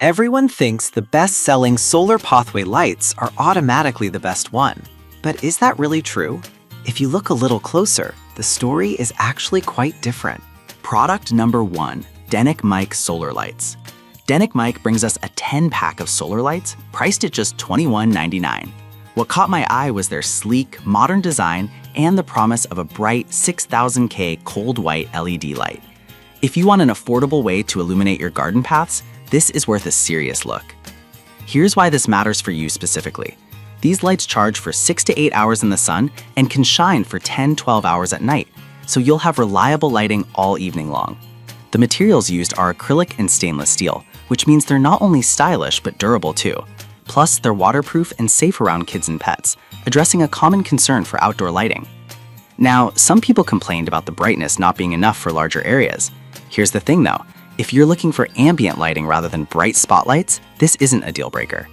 Everyone thinks the best-selling solar pathway lights are automatically the best one. But is that really true? If you look a little closer, the story is actually quite different. Product number 1, Denic Mic Solar Lights. Denic Mic brings us a 10-pack of solar lights priced at just $21.99. What caught my eye was their sleek, modern design and the promise of a bright 6000K cold white LED light. If you want an affordable way to illuminate your garden paths, this is worth a serious look. Here's why this matters for you specifically. These lights charge for 6 to 8 hours in the sun and can shine for 10-12 hours at night, so you'll have reliable lighting all evening long. The materials used are acrylic and stainless steel, which means they're not only stylish but durable too. Plus, they're waterproof and safe around kids and pets, addressing a common concern for outdoor lighting. Now, some people complained about the brightness not being enough for larger areas. Here's the thing though, if you're looking for ambient lighting rather than bright spotlights, this isn't a deal breaker.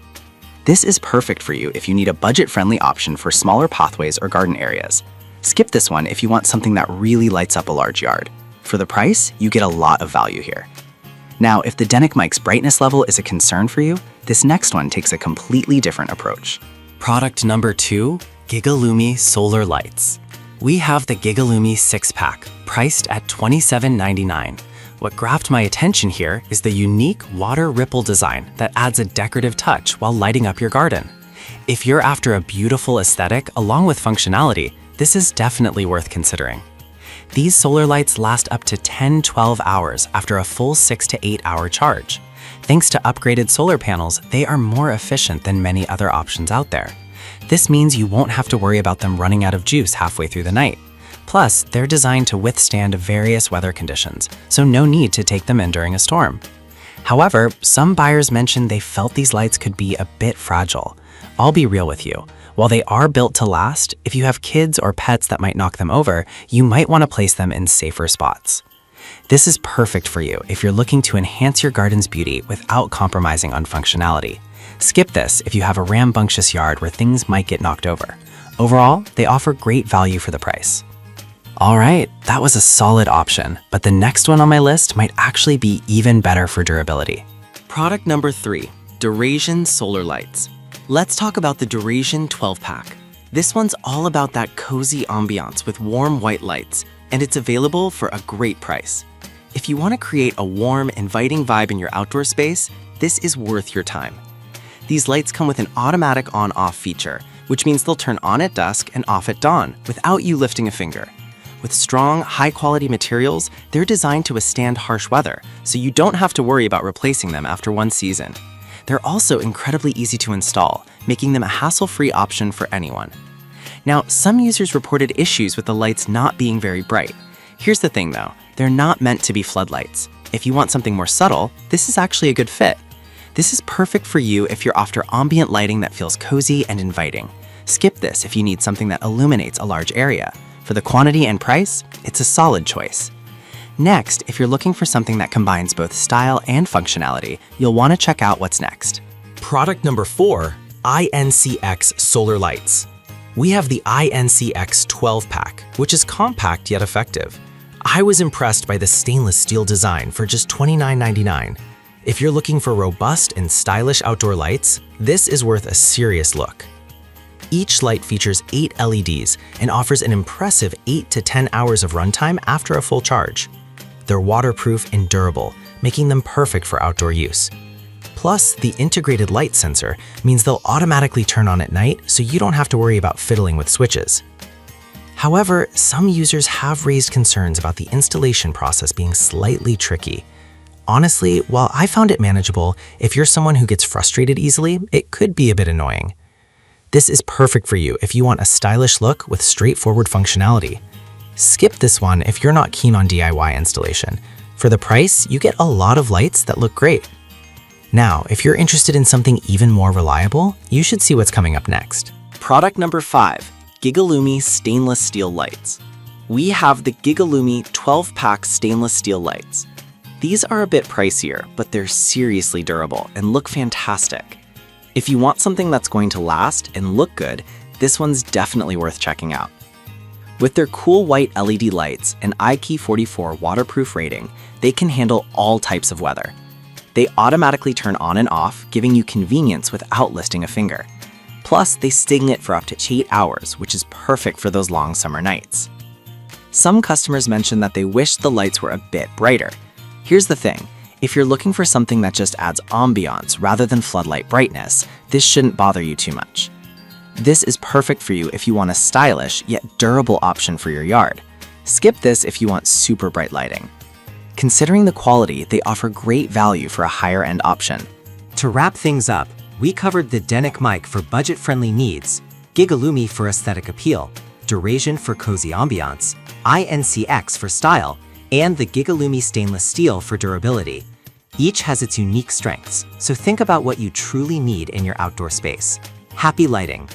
This is perfect for you if you need a budget-friendly option for smaller pathways or garden areas. Skip this one if you want something that really lights up a large yard. For the price, you get a lot of value here. Now, if the Denic Mic's brightness level is a concern for you, this next one takes a completely different approach. Product number 2, Gigalumi Solar Lights. We have the Gigalumi 6-pack, priced at $27.99. What grabbed my attention here is the unique water ripple design that adds a decorative touch while lighting up your garden. If you're after a beautiful aesthetic along with functionality, this is definitely worth considering. These solar lights last up to 10-12 hours after a full 6 to 8 hour charge. Thanks to upgraded solar panels, they are more efficient than many other options out there. This means you won't have to worry about them running out of juice halfway through the night. Plus, they're designed to withstand various weather conditions, so no need to take them in during a storm. However, some buyers mentioned they felt these lights could be a bit fragile. I'll be real with you. While they are built to last, if you have kids or pets that might knock them over, you might want to place them in safer spots. This is perfect for you if you're looking to enhance your garden's beauty without compromising on functionality. Skip this if you have a rambunctious yard where things might get knocked over. Overall, they offer great value for the price. Alright, that was a solid option, but the next one on my list might actually be even better for durability. Product number 3, Duration Solar Lights. Let's talk about the Duration 12-pack. This one's all about that cozy ambiance with warm white lights, and it's available for a great price. If you want to create a warm, inviting vibe in your outdoor space, this is worth your time. These lights come with an automatic on-off feature, which means they'll turn on at dusk and off at dawn without you lifting a finger. With strong, high-quality materials, they're designed to withstand harsh weather, so you don't have to worry about replacing them after one season. They're also incredibly easy to install, making them a hassle-free option for anyone. Now, some users reported issues with the lights not being very bright. Here's the thing though, they're not meant to be floodlights. If you want something more subtle, this is actually a good fit. This is perfect for you if you're after ambient lighting that feels cozy and inviting. Skip this if you need something that illuminates a large area. For the quantity and price, it's a solid choice. Next, if you're looking for something that combines both style and functionality, you'll want to check out what's next. Product number 4, INCX Solar Lights. We have the INCX 12-pack, which is compact yet effective. I was impressed by the stainless steel design for just $29.99. If you're looking for robust and stylish outdoor lights, this is worth a serious look. Each light features 8 LEDs and offers an impressive 8 to 10 hours of runtime after a full charge. They're waterproof and durable, making them perfect for outdoor use. Plus, the integrated light sensor means they'll automatically turn on at night, so you don't have to worry about fiddling with switches. However, some users have raised concerns about the installation process being slightly tricky. Honestly, while I found it manageable, if you're someone who gets frustrated easily, it could be a bit annoying. This is perfect for you if you want a stylish look with straightforward functionality. Skip this one if you're not keen on DIY installation. For the price, you get a lot of lights that look great. Now, if you're interested in something even more reliable, you should see what's coming up next. Product number 5, Gigalumi Stainless Steel Lights. We have the Gigalumi 12-pack stainless steel lights. These are a bit pricier, but they're seriously durable and look fantastic. If you want something that's going to last and look good, this one's definitely worth checking out. With their cool white LED lights and IP44 waterproof rating, they can handle all types of weather. They automatically turn on and off, giving you convenience without lifting a finger. Plus, they sting it for up to 8 hours, which is perfect for those long summer nights. Some customers mention that they wish the lights were a bit brighter. Here's the thing, if you're looking for something that just adds ambiance rather than floodlight brightness, this shouldn't bother you too much. This is perfect for you if you want a stylish yet durable option for your yard. Skip this if you want super bright lighting. Considering the quality, they offer great value for a higher-end option. To wrap things up, we covered the Denic mic for budget-friendly needs, Gigalumi for aesthetic appeal, Duration for cozy ambiance, INCX for style, and the Gigalumi stainless steel for durability. Each has its unique strengths, so think about what you truly need in your outdoor space. Happy lighting!